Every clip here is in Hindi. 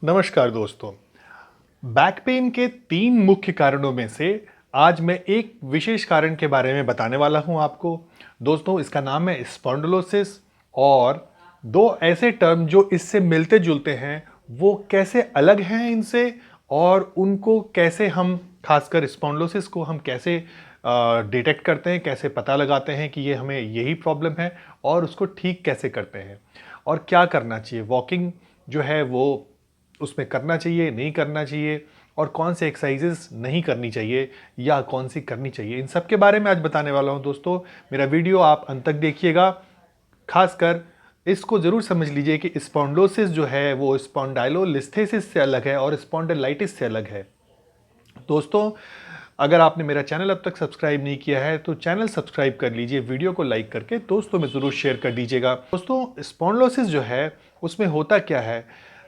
नमस्कार दोस्तों। बैक पेन के 3 मुख्य कारणों में से आज मैं एक विशेष कारण के बारे में बताने वाला हूं आपको। दोस्तों, इसका नाम है स्पॉन्डिलोसिस। और दो ऐसे टर्म जो इससे मिलते जुलते हैं, वो कैसे अलग हैं इनसे, और उनको कैसे हम, खासकर स्पॉन्डिलोसिस को हम कैसे डिटेक्ट करते हैं, कैसे पता लगाते हैं कि ये हमें यही प्रॉब्लम है, और उसको ठीक कैसे करते हैं, और क्या करना चाहिए। वॉकिंग जो है वो उसमें करना चाहिए, नहीं करना चाहिए, और कौन से एक्सरसाइजेस नहीं करनी चाहिए या कौन सी करनी चाहिए, इन सब के बारे में आज बताने वाला हूं। दोस्तों, मेरा वीडियो आप अंत तक देखिएगा। खासकर इसको जरूर समझ लीजिए कि स्पॉन्डिलोसिस जो है वो स्पॉन्डाइलोलिस्थेसिस से अलग है और स्पॉन्डिलाइटिस से अलग है। दोस्तों, अगर आपने मेरा चैनल अब तक सब्सक्राइब नहीं किया है तो चैनल सब्सक्राइब कर लीजिए, वीडियो को लाइक करके दोस्तों में ज़रूर शेयर कर दीजिएगा। दोस्तों, स्पॉन्डिलोसिस जो है उसमें होता क्या है,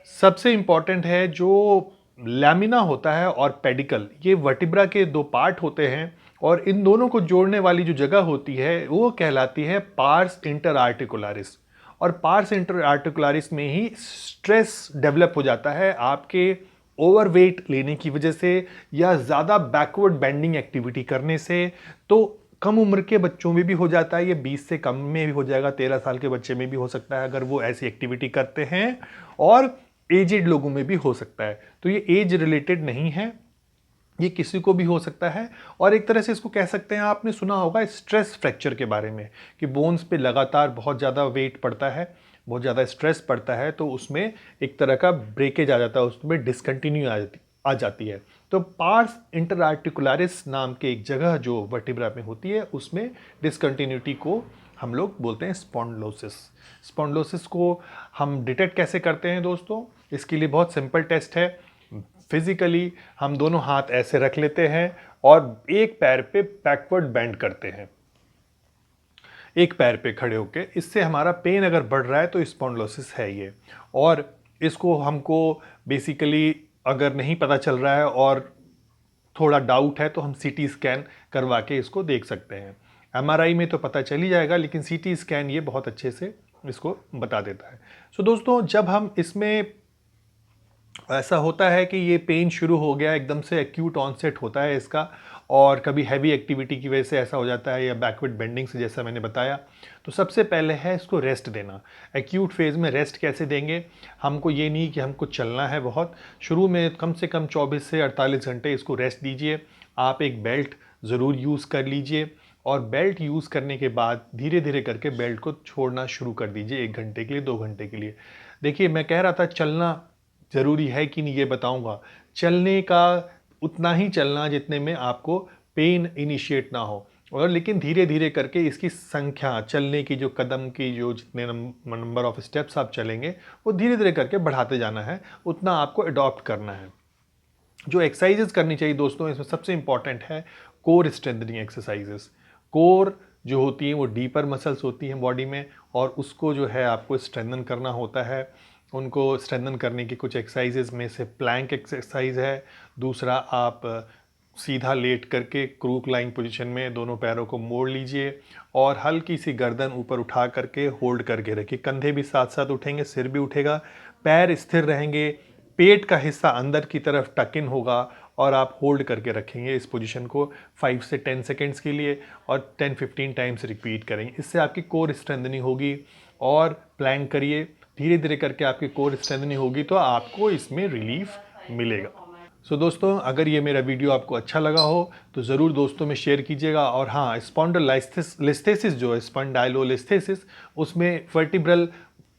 सबसे इंपॉर्टेंट है जो लैमिना होता है और पेडिकल, ये वर्टिब्रा के दो पार्ट होते हैं, और इन दोनों को जोड़ने वाली जो जगह होती है वो कहलाती है पार्स इंटर आर्टिकुलारिस। और पार्स इंटर आर्टिकुलारिस में ही स्ट्रेस डेवलप हो जाता है आपके ओवरवेट लेने की वजह से या ज़्यादा बैकवर्ड बेंडिंग एक्टिविटी करने से। तो कम उम्र के बच्चों में भी हो जाता है, ये 20 से कम में भी हो जाएगा, 13 साल के बच्चे में भी हो सकता है अगर वो ऐसी एक्टिविटी करते हैं, और एजेड लोगों में भी हो सकता है। तो ये एज रिलेटेड नहीं है, ये किसी को भी हो सकता है। और एक तरह से इसको कह सकते हैं, आपने सुना होगा स्ट्रेस फ्रैक्चर के बारे में, कि बोन्स पे लगातार बहुत ज़्यादा वेट पड़ता है, बहुत ज़्यादा स्ट्रेस पड़ता है, तो उसमें एक तरह का ब्रेकेज आ जाता है, उसमें डिसकंटिन्यू आ जाती है। तो पार्स इंटर आर्टिकुलारिस नाम के एक जगह जो वर्टिब्रा में होती है, उसमें डिसकंटिन्यूटी को हम लोग बोलते हैं स्पॉन्डिलोसिस। स्पॉन्डिलोसिस को हम डिटेक्ट कैसे करते हैं दोस्तों, इसके लिए बहुत सिंपल टेस्ट है। फिजिकली हम दोनों हाथ ऐसे रख लेते हैं और एक पैर पे बैकवर्ड बेंड करते हैं, एक पैर पे खड़े होके। इससे हमारा पेन अगर बढ़ रहा है तो स्पॉन्डिलोसिस है ये। और इसको हमको बेसिकली अगर नहीं पता चल रहा है और थोड़ा डाउट है तो हम सीटी स्कैन करवा के इसको देख सकते हैं। एमआरआई में तो पता चल ही जाएगा, लेकिन सीटी स्कैन ये बहुत अच्छे से इसको बता देता है। सो दोस्तों, जब हम इसमें ऐसा होता है कि ये पेन शुरू हो गया, एकदम से एक्यूट ऑनसेट होता है इसका, और कभी हैवी एक्टिविटी की वजह से ऐसा हो जाता है, या बैकवर्ड बेंडिंग से, जैसा मैंने बताया, तो सबसे पहले है इसको रेस्ट देना। एक्यूट फेज में रेस्ट कैसे देंगे, हमको ये नहीं कि हमको चलना है बहुत, शुरू में कम से कम 24 से 48 घंटे इसको रेस्ट दीजिए। आप एक बेल्ट ज़रूर यूज़ कर लीजिए, और बेल्ट यूज़ करने के बाद धीरे धीरे करके बेल्ट को छोड़ना शुरू कर दीजिए, 1 घंटे के लिए, 2 घंटे के लिए। देखिए, मैं कह रहा था चलना ज़रूरी है कि नहीं ये बताऊंगा। चलने का उतना ही चलना जितने में आपको पेन इनिशिएट ना हो, और लेकिन धीरे धीरे करके इसकी संख्या, चलने की जो कदम की जो जितने नंबर ऑफ स्टेप्स आप चलेंगे वो धीरे धीरे करके बढ़ाते जाना है, उतना आपको अडॉप्ट करना है। जो एक्सरसाइजेस करनी चाहिए दोस्तों, इसमें सबसे इंपॉर्टेंट है कोर स्ट्रेंथनिंग एक्सरसाइजेस। कोर जो होती है वो डीपर मसल्स होती हैं बॉडी में, और उसको जो है आपको स्ट्रेंथन करना होता है। उनको स्ट्रेंथन करने की कुछ एक्सरसाइजेज में से प्लैंक एक्सरसाइज है। दूसरा, आप सीधा लेट करके क्रूक लाइन पोजीशन में दोनों पैरों को मोड़ लीजिए, और हल्की सी गर्दन ऊपर उठा करके होल्ड करके रखिए। कंधे भी साथ साथ उठेंगे, सिर भी उठेगा, पैर स्थिर रहेंगे, पेट का हिस्सा अंदर की तरफ टक इन होगा, और आप होल्ड करके रखेंगे इस पोजीशन को 5 से 10 सेकेंड्स के लिए, और 10-15 टाइम्स रिपीट करेंगे। इससे आपकी कोर स्ट्रेंथनिंग होगी। और प्लैंक करिए, धीरे धीरे करके आपकी कोर स्ट्रेंथनिंग होगी, तो आपको इसमें रिलीफ मिलेगा। सो दोस्तों, अगर ये मेरा वीडियो आपको अच्छा लगा हो तो ज़रूर दोस्तों में शेयर कीजिएगा। और हाँ, स्पॉन्डिलोलिस्थेसिस जो है, स्पॉन्डाइलोलिस्थेसिस, उसमें वर्टिब्रल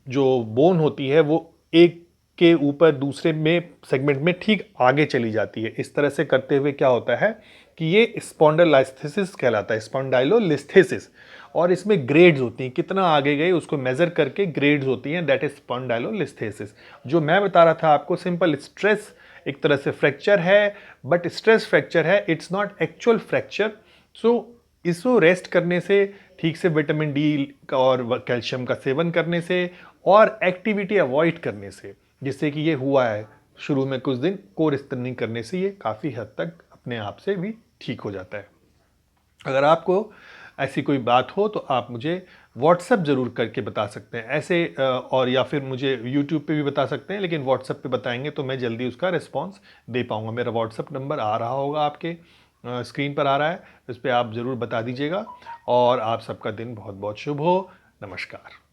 जो बोन होती है वो एक के ऊपर दूसरे में सेगमेंट में ठीक आगे चली जाती है। इस तरह से करते हुए क्या होता है कि ये स्पॉन्डिलोलिस्थेसिस कहलाता है, स्पॉन्डाइलोलिस्थेसिस। और इसमें ग्रेड्स होती हैं, कितना आगे गए उसको मेजर करके ग्रेड्स होती हैं, दैट इज स्पॉन्डाइलोलिस्थेसिस। जो मैं बता रहा था आपको, सिंपल स्ट्रेस एक तरह से फ्रैक्चर है, बट स्ट्रेस फ्रैक्चर है, इट्स नॉट एक्चुअल फ्रैक्चर। सो इसको रेस्ट करने से, ठीक से विटामिन डी का और कैल्शियम का सेवन करने से, और एक्टिविटी अवॉइड करने से, जिससे कि ये हुआ है शुरू में कुछ दिन, कोर स्ट्रेनिंग करने से ये काफ़ी हद तक अपने आप से भी ठीक हो जाता है। अगर आपको ऐसी कोई बात हो तो आप मुझे व्हाट्सएप ज़रूर करके बता सकते हैं ऐसे, और या फिर मुझे यूट्यूब पे भी बता सकते हैं, लेकिन व्हाट्सएप पे बताएंगे तो मैं जल्दी उसका रिस्पॉन्स दे पाऊँगा। मेरा व्हाट्सएप नंबर आ रहा होगा आपके स्क्रीन पर आ रहा है, इस पर आप ज़रूर बता दीजिएगा। और आप सबका दिन बहुत बहुत शुभ हो। नमस्कार।